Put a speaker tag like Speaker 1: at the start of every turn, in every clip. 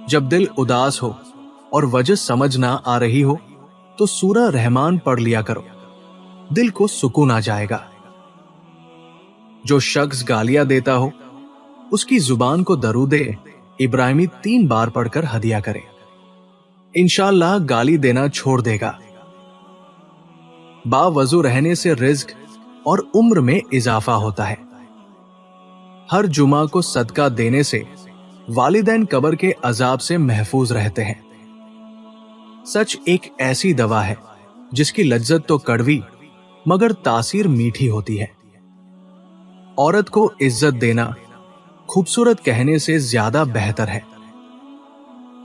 Speaker 1: जब दिल उदास हो और वजह समझ ना आ रही हो तो सूरह रहमान पढ़ लिया करो, दिल को सुकून आ जाएगा। जो शख्स गालियां देता हो उसकी जुबान को दरूदे इब्राहिमी 3 बार पढ़कर हदिया करे, इंशाअल्लाह गाली देना छोड़ देगा। बावजू रहने से रिज्क और उम्र में इजाफा होता है। हर जुमा को सदका देने से वालिदैन कब्र के अजाब से महफूज रहते हैं। सच एक ऐसी दवा है जिसकी लज्जत तो कड़वी मगर तासीर मीठी होती है। औरत को इज्जत देना खूबसूरत कहने से ज्यादा बेहतर है।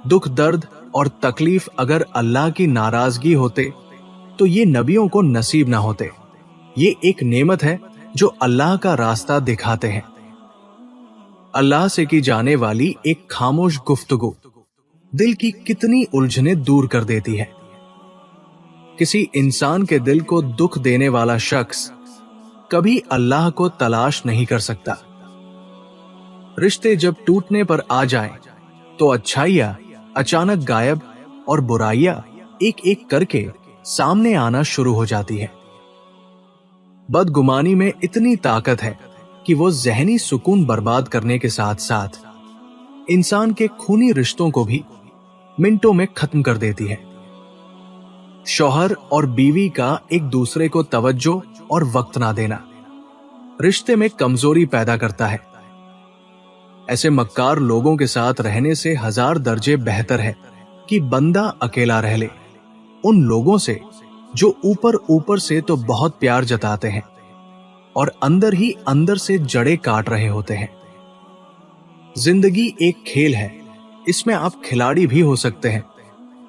Speaker 1: दुख दर्द और तकलीफ अगर अल्लाह की नाराजगी होते तो ये नबियों को नसीब ना होते। ये एक नेमत है जो अल्लाह का रास्ता दिखाते हैं। अल्लाह से की जाने वाली एक खामोश गुफ्तगू दिल की कितनी उलझनें दूर कर देती है। किसी इंसान के दिल को दुख देने वाला शख्स कभी अल्लाह को तलाश नहीं कर सकता। रिश्ते जब टूटने पर आ जाएं, तो अच्छाइयां अचानक गायब और बुराइयां एक एक करके सामने आना शुरू हो जाती है। बदगुमानी में इतनी ताकत है कि वो जहनी सुकून बर्बाद करने के साथ साथ इंसान के खूनी रिश्तों को भी मिनटों में खत्म कर देती है। शौहर और बीवी का एक दूसरे को तवज्जो और वक्त ना देना रिश्ते में कमजोरी पैदा करता है। ऐसे मक्कार लोगों के साथ रहने से 1000 दर्जे बेहतर है कि बंदा अकेला रह ले उन लोगों से जो ऊपर ऊपर से तो बहुत प्यार जताते हैं और अंदर ही अंदर से जड़ें काट रहे होते हैं। जिंदगी एक खेल है, इसमें आप खिलाड़ी भी हो सकते हैं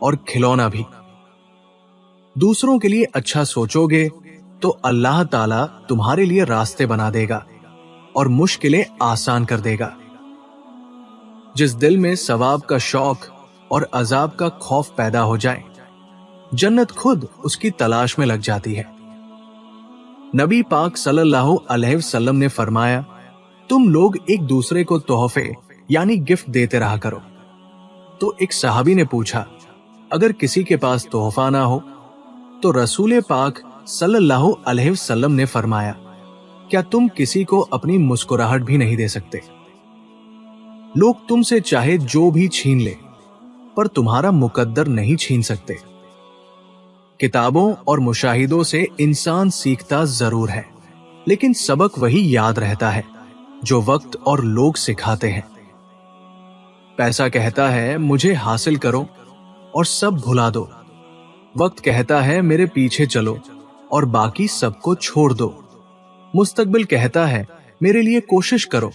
Speaker 1: और खिलौना भी। दूसरों के लिए अच्छा सोचोगे तो अल्लाह ताला तुम्हारे लिए रास्ते बना देगा और मुश्किलें आसान कर देगा। जिस दिल में सवाब का शौक और अजाब का खौफ पैदा हो जाए, जन्नत खुद उसकी तलाश में लग जाती है। नबी पाक सल्लल्लाहु अलैहि वसल्लम ने फरमाया, तुम लोग एक दूसरे को तोहफे यानी गिफ्ट देते रहा करो। तो एक सहाबी ने पूछा, अगर किसी के पास तोहफा ना हो? तो रसूल पाक सल्लल्लाहु अलैहि वसल्लम ने फरमाया, क्या तुम किसी को अपनी मुस्कुराहट भी नहीं दे सकते? लोग तुमसे चाहे जो भी छीन ले, पर तुम्हारा मुकद्दर नहीं छीन सकते। किताबों और मुशाहिदों से इंसान सीखता जरूर है, लेकिन सबक वही याद रहता है जो वक्त और लोग सिखाते हैं। पैसा कहता है मुझे हासिल करो और सब भुला दो। वक्त कहता है मेरे पीछे चलो और बाकी सबको छोड़ दो। मुस्तकबिल कहता है मेरे लिए कोशिश करो,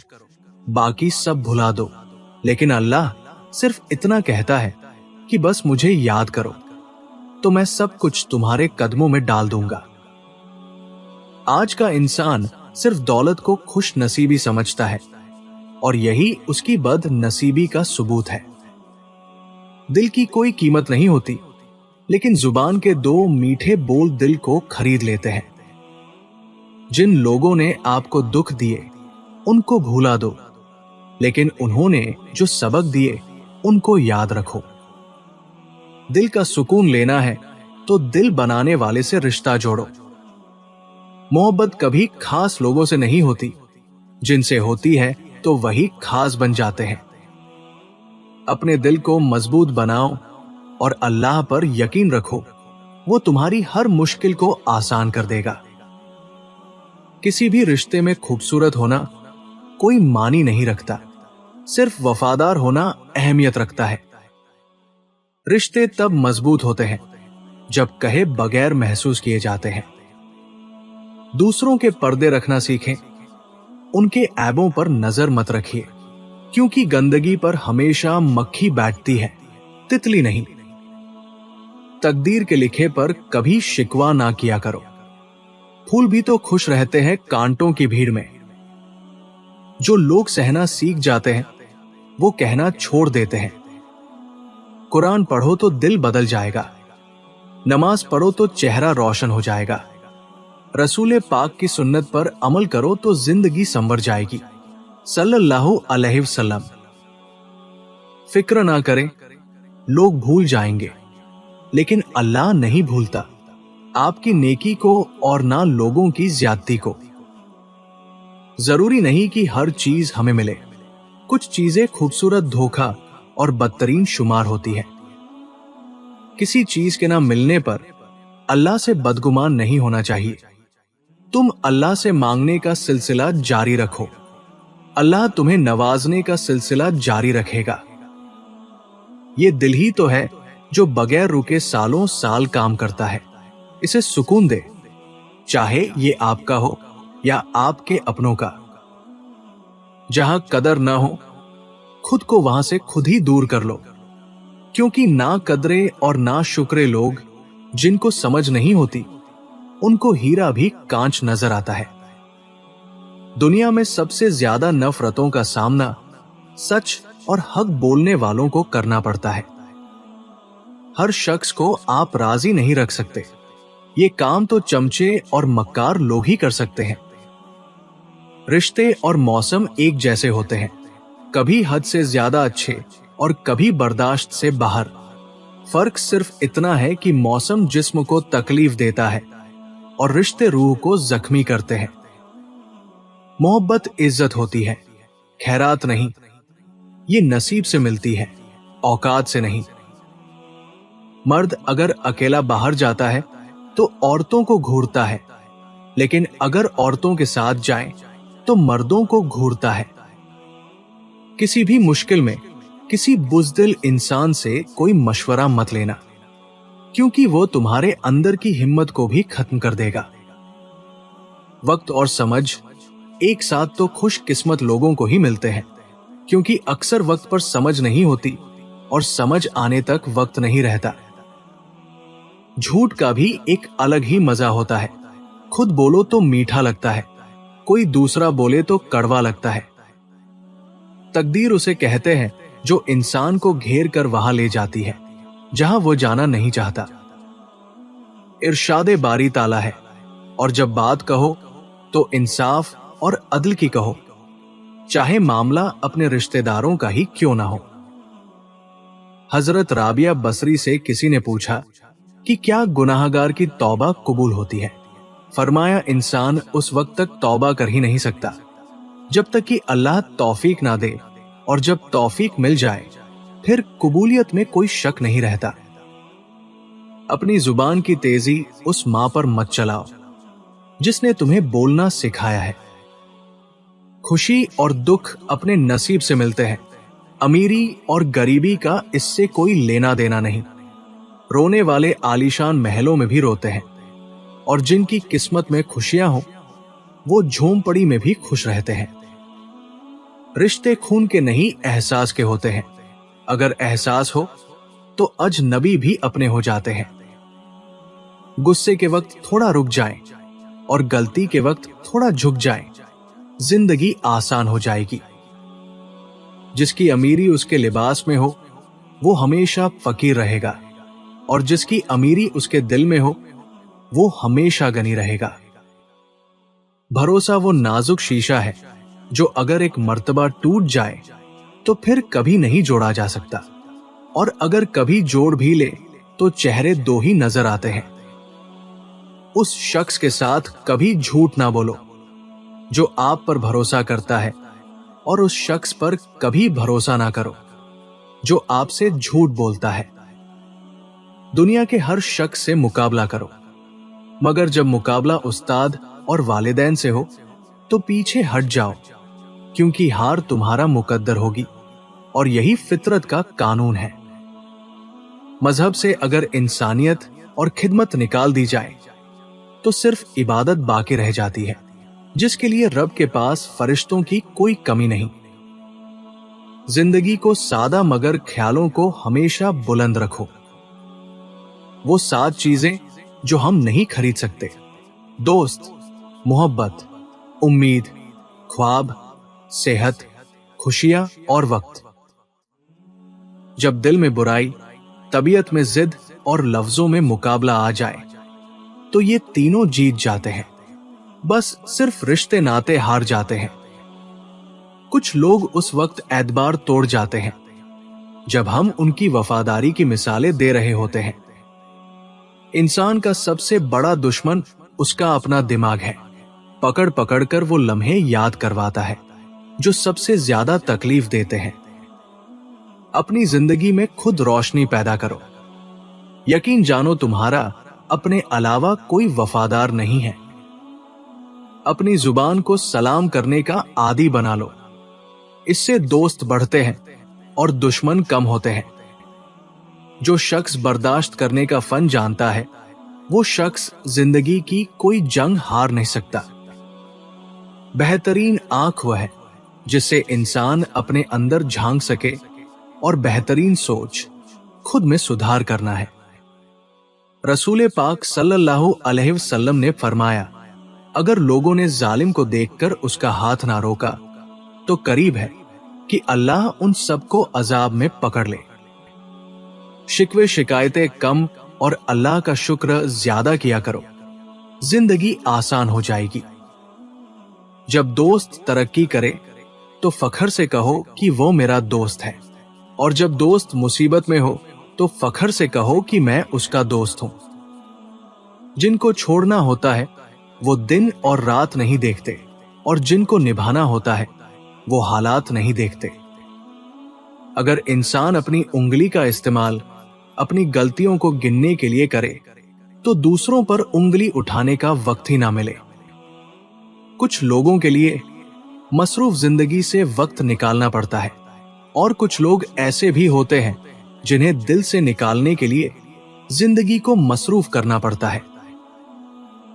Speaker 1: बाकी सब भुला दो। लेकिन अल्लाह सिर्फ इतना कहता है कि बस मुझे याद करो, तो मैं सब कुछ तुम्हारे कदमों में डाल दूंगा। आज का इंसान सिर्फ दौलत को खुश नसीबी समझता है और यही उसकी बद नसीबी का सबूत है। दिल की कोई कीमत नहीं होती, लेकिन जुबान के 2 मीठे बोल दिल को खरीद लेते हैं। जिन लोगों ने आपको दुख दिए उनको भूला दो, लेकिन उन्होंने जो सबक दिए उनको याद रखो। दिल का सुकून लेना है तो दिल बनाने वाले से रिश्ता जोड़ो। मोहब्बत कभी खास लोगों से नहीं होती, जिनसे होती है तो वही खास बन जाते हैं। अपने दिल को मजबूत बनाओ और अल्लाह पर यकीन रखो, वो तुम्हारी हर मुश्किल को आसान कर देगा। किसी भी रिश्ते में खूबसूरत होना कोई मानी नहीं रखता, सिर्फ वफादार होना अहमियत रखता है। रिश्ते तब मजबूत होते हैं जब कहे बगैर महसूस किए जाते हैं। दूसरों के पर्दे रखना सीखें, उनके ऐबों पर नजर मत रखिए, क्योंकि गंदगी पर हमेशा मक्खी बैठती है, तितली नहीं। तकदीर के लिखे पर कभी शिकवा ना किया करो। फूल भी तो खुश रहते हैं कांटों की भीड़ में। जो लोग सहना सीख जाते हैं वो कहना छोड़ देते हैं। कुरान पढ़ो तो दिल बदल जाएगा, नमाज पढ़ो तो चेहरा रोशन हो जाएगा, रसूल पाक की सुन्नत पर अमल करो तो जिंदगी संवर जाएगी, सल्लल्लाहु अलैहि वसल्लम। फिक्र ना करें, लोग भूल जाएंगे, लेकिन अल्लाह नहीं भूलता आपकी नेकी को और ना लोगों की ज्यादती को। जरूरी नहीं कि हर चीज हमें मिले, कुछ चीजें खूबसूरत धोखा और बदतरीन शुमार होती है। किसी चीज के ना मिलने पर अल्लाह से बदगुमान नहीं होना चाहिए। तुम अल्लाह से मांगने का सिलसिला जारी रखो, अल्लाह तुम्हें नवाजने का सिलसिला जारी रखेगा। ये दिल ही तो है जो बगैर रुके सालों साल काम करता है। इसे सुकून दे, चाहे ये आपका हो या आपके अपनों का। जहां कदर ना हो, खुद को वहां से खुद ही दूर कर लो, क्योंकि ना कदरे और ना शुक्रे लोग जिनको समझ नहीं होती, उनको हीरा भी कांच नजर आता है। दुनिया में सबसे ज्यादा नफरतों का सामना सच और हक बोलने वालों को करना पड़ता है। हर शख्स को आप राजी नहीं रख सकते, ये काम तो चमचे और मक्कार लोग ही कर सकते हैं। रिश्ते और मौसम एक जैसे होते हैं, कभी हद से ज्यादा अच्छे और कभी बर्दाश्त से बाहर। फर्क सिर्फ इतना है कि मौसम जिस्म को तकलीफ देता है और रिश्ते रूह को जख्मी करते हैं। मोहब्बत इज्जत होती है, खैरात नहीं। ये नसीब से मिलती है, औकात से नहीं। मर्द अगर अकेला बाहर जाता है तो औरतों को घूरता है, लेकिन अगर औरतों के साथ जाए तो मर्दों को घूरता है। किसी भी मुश्किल में किसी बुज़दिल इंसान से कोई मशवरा मत लेना, क्योंकि वो तुम्हारे अंदर की हिम्मत को भी खत्म कर देगा। वक्त और समझ एक साथ तो खुश किस्मत लोगों को ही मिलते हैं, क्योंकि अक्सर वक्त पर समझ नहीं होती और समझ आने तक वक्त नहीं रहता। झूठ का भी एक अलग ही मजा होता है। खुद बोलो तो मीठा लगता है, कोई दूसरा बोले तो कड़वा लगता है। तकदीर उसे कहते हैं जो इंसान को घेर कर वहां ले जाती है जहां वो जाना नहीं चाहता। इरशादे बारी ताला है, और जब बात कहो तो इंसाफ और अदल की कहो, चाहे मामला अपने रिश्तेदारों का ही क्यों ना हो। हजरत राबिया बसरी से किसी ने पूछा कि क्या गुनाहगार की तौबा कबूल होती है? फरमाया, इंसान उस वक्त तक तौबा कर ही नहीं सकता जब तक कि अल्लाह तौफीक ना दे, और जब तौफीक मिल जाए फिर कबूलियत में कोई शक नहीं रहता। अपनी जुबान की तेजी उस मां पर मत चलाओ जिसने तुम्हें बोलना सिखाया है। खुशी और दुख अपने नसीब से मिलते हैं, अमीरी और गरीबी का इससे कोई लेना देना नहीं। रोने वाले आलीशान महलों में भी रोते हैं, और जिनकी किस्मत में खुशियां हो वो झोंपड़ी में भी खुश रहते हैं। रिश्ते खून के नहीं, एहसास के होते हैं। अगर एहसास हो तो अजनबी भी अपने हो जाते हैं। गुस्से के वक्त थोड़ा रुक जाएं और गलती के वक्त थोड़ा झुक जाएं, जिंदगी आसान हो जाएगी। जिसकी अमीरी उसके लिबास में हो वो हमेशा फकीर रहेगा, और जिसकी अमीरी उसके दिल में हो वो हमेशा गनी रहेगा। भरोसा वो नाजुक शीशा है जो अगर एक मर्तबा टूट जाए तो फिर कभी नहीं जोड़ा जा सकता, और अगर कभी जोड़ भी ले तो चेहरे दो ही नजर आते हैं। उस शख्स के साथ कभी झूठ ना बोलो जो आप पर भरोसा करता है, और उस शख्स पर कभी भरोसा ना करो जो आपसे झूठ बोलता है। दुनिया के हर शख्स से मुकाबला करो, मगर जब मुकाबला उस्ताद और वालिदैन से हो तो पीछे हट जाओ, क्योंकि हार तुम्हारा मुकद्दर होगी, और यही फितरत का कानून है। मजहब से अगर इंसानियत और खिदमत निकाल दी जाए तो सिर्फ इबादत बाकी रह जाती है, जिसके लिए रब के पास फरिश्तों की कोई कमी नहीं। जिंदगी को सादा मगर ख्यालों को हमेशा बुलंद रखो। वो 7 चीजें जो हम नहीं खरीद सकते: दोस्त, मोहब्बत, उम्मीद, ख्वाब, सेहत, खुशियां और वक्त। जब दिल में बुराई, तबीयत में जिद और लफ्जों में मुकाबला आ जाए तो ये तीनों जीत जाते हैं, बस सिर्फ रिश्ते नाते हार जाते हैं। कुछ लोग उस वक्त एतबार तोड़ जाते हैं जब हम उनकी वफादारी की मिसालें दे रहे होते हैं। इंसान का सबसे बड़ा दुश्मन उसका अपना दिमाग है। पकड़ पकड़ कर वो लम्हे याद करवाता है जो सबसे ज्यादा तकलीफ देते हैं। अपनी जिंदगी में खुद रोशनी पैदा करो। यकीन जानो तुम्हारा अपने अलावा कोई वफादार नहीं है। अपनी जुबान को सलाम करने का आदी बना लो। इससे दोस्त बढ़ते हैं और दुश्मन कम होते हैं। जो शख्स बर्दाश्त करने का फन जानता है, वो शख्स जिंदगी की कोई जंग हार नहीं सकता। बेहतरीन आंख वह है जिससे इंसान अपने अंदर झांक सके, और बेहतरीन सोच खुद में सुधार करना है। रसूल पाक सल्लल्लाहु अलैहि वसल्लम ने फरमाया, अगर लोगों ने जालिम को देखकर उसका हाथ ना रोका तो करीब है कि अल्लाह उन सबको अजाब में पकड़ ले। शिकवे शिकायतें कम और अल्लाह का शुक्र ज्यादा किया करो, जिंदगी आसान हो जाएगी। जब दोस्त तरक्की करे तो फखर से कहो कि वो मेरा दोस्त है, और जब दोस्त मुसीबत में हो तो फखर से कहो कि मैं उसका दोस्त हूं। जिनको छोड़ना होता है वो दिन और रात नहीं देखते, और जिनको निभाना होता है वो हालात नहीं देखते। अगर इंसान अपनी उंगली का इस्तेमाल अपनी गलतियों को गिनने के लिए करे तो दूसरों पर उंगली उठाने का वक्त ही ना मिले। कुछ लोगों के लिए मसरूफ जिंदगी से वक्त निकालना पड़ता है, और कुछ लोग ऐसे भी होते हैं जिन्हें दिल से निकालने के लिए जिंदगी को मसरूफ करना पड़ता है।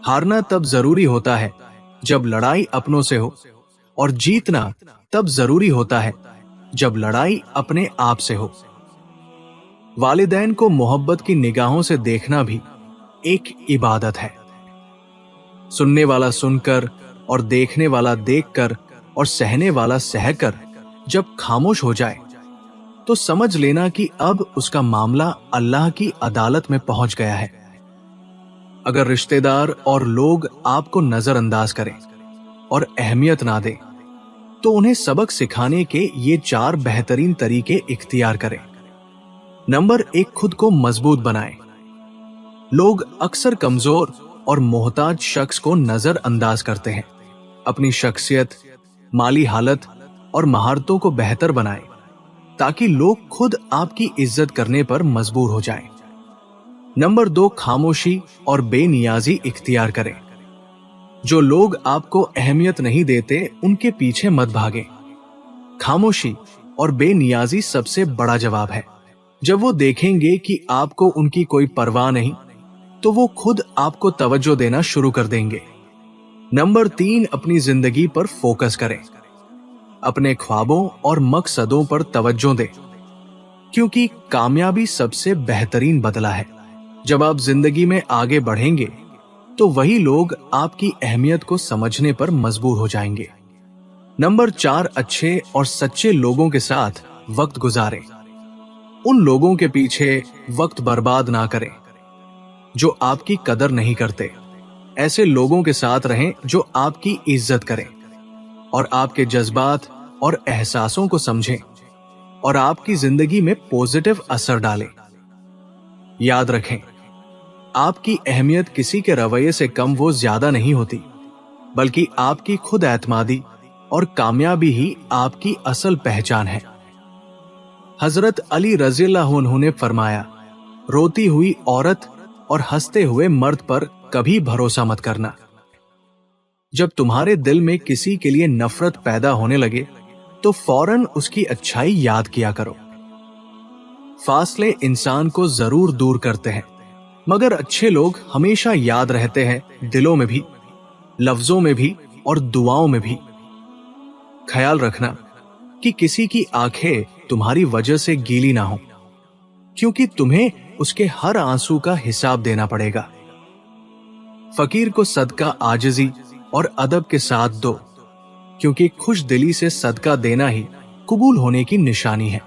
Speaker 1: हारना तब जरूरी होता है जब लड़ाई अपनों से हो, और जीतना तब जरूरी होता है जब लड़ाई अपने आप से हो। वालिदैन को मोहब्बत की निगाहों से देखना भी एक इबादत है। सुनने वाला सुनकर और देखने वाला देखकर और सहने वाला सहकर जब खामोश हो जाए तो समझ लेना कि अब उसका मामला अल्लाह की अदालत में पहुंच गया है। अगर रिश्तेदार और लोग आपको नजरअंदाज करें और अहमियत ना दें तो उन्हें सबक सिखाने के ये 4 बेहतरीन तरीके इख्तियार करें। नंबर 1, खुद को मजबूत बनाएं। लोग अक्सर कमजोर और मोहताज शख्स को नजरअंदाज करते हैं। अपनी शख्सियत, माली हालत और महारतों को बेहतर बनाएं ताकि लोग खुद आपकी इज्जत करने पर मजबूर हो जाएं। नंबर 2, खामोशी और बेनियाजी इख्तियार करें। जो लोग आपको अहमियत नहीं देते उनके पीछे मत भागें। खामोशी और बेनियाजी सबसे बड़ा जवाब है। जब वो देखेंगे कि आपको उनकी कोई परवाह नहीं तो वो खुद आपको तवज्जो देना शुरू कर देंगे। नंबर 3, अपनी जिंदगी पर फोकस करें। अपने ख्वाबों और मकसदों पर तवज्जो दें, क्योंकि कामयाबी सबसे बेहतरीन बदला है। जब आप जिंदगी में आगे बढ़ेंगे तो वही लोग आपकी अहमियत को समझने पर मजबूर हो जाएंगे। नंबर 4, अच्छे और सच्चे लोगों के साथ वक्त गुजारें। उन लोगों के पीछे वक्त बर्बाद ना करें जो आपकी कदर नहीं करते। ऐसे लोगों के साथ रहें जो आपकी इज्जत करें और आपके जज्बात और एहसासों को समझें और आपकी जिंदगी में पॉजिटिव असर डालें। याद रखें, आपकी अहमियत किसी के रवैये से कम वो ज्यादा नहीं होती, बल्कि आपकी खुद एतमादी और कामयाबी ही आपकी असल पहचान है। हजरत अली रज़ियल्लाहु अन्हु ने फरमाया, रोती हुई औरत और हंसते हुए मर्द पर कभी भरोसा मत करना। जब तुम्हारे दिल में किसी के लिए नफरत पैदा होने लगे तो फौरन उसकी अच्छाई याद किया करो। फासले इंसान को जरूर दूर करते हैं, मगर अच्छे लोग हमेशा याद रहते हैं, दिलों में भी, लफ्जों में भी और दुआओं में भी। ख्याल रखना कि किसी की आंखें तुम्हारी वजह से गीली ना हो, क्योंकि तुम्हें उसके हर आंसू का हिसाब देना पड़ेगा। फकीर को सदका आजिजी और अदब के साथ दो, क्योंकि खुश दिली से सदका देना ही कबूल होने की निशानी है।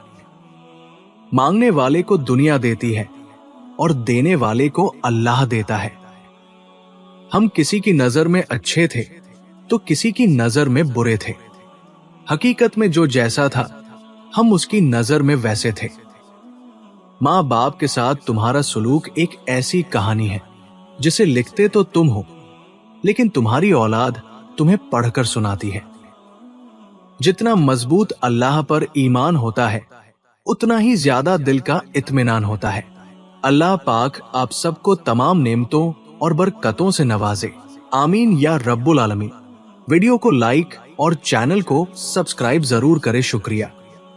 Speaker 1: मांगने वाले को दुनिया देती है और देने वाले को अल्लाह देता है। हम किसी की नजर में अच्छे थे तो किसी की नजर में बुरे थे। हकीकत में जो जैसा था हम उसकी नजर में वैसे थे। ماں باپ کے ساتھ تمہارا سلوک ایک ایسی کہانی ہے جسے لکھتے تو تم ہو، لیکن تمہاری اولاد تمہیں پڑھ کر سناتی ہے۔ جتنا مضبوط اللہ پر ایمان ہوتا ہے اتنا ہی زیادہ دل کا اطمینان ہوتا ہے۔ اللہ پاک آپ سب کو تمام نعمتوں اور برکتوں سے نوازے، آمین یا رب العالمین۔ ویڈیو کو لائک اور چینل کو سبسکرائب ضرور کرے۔ شکریہ۔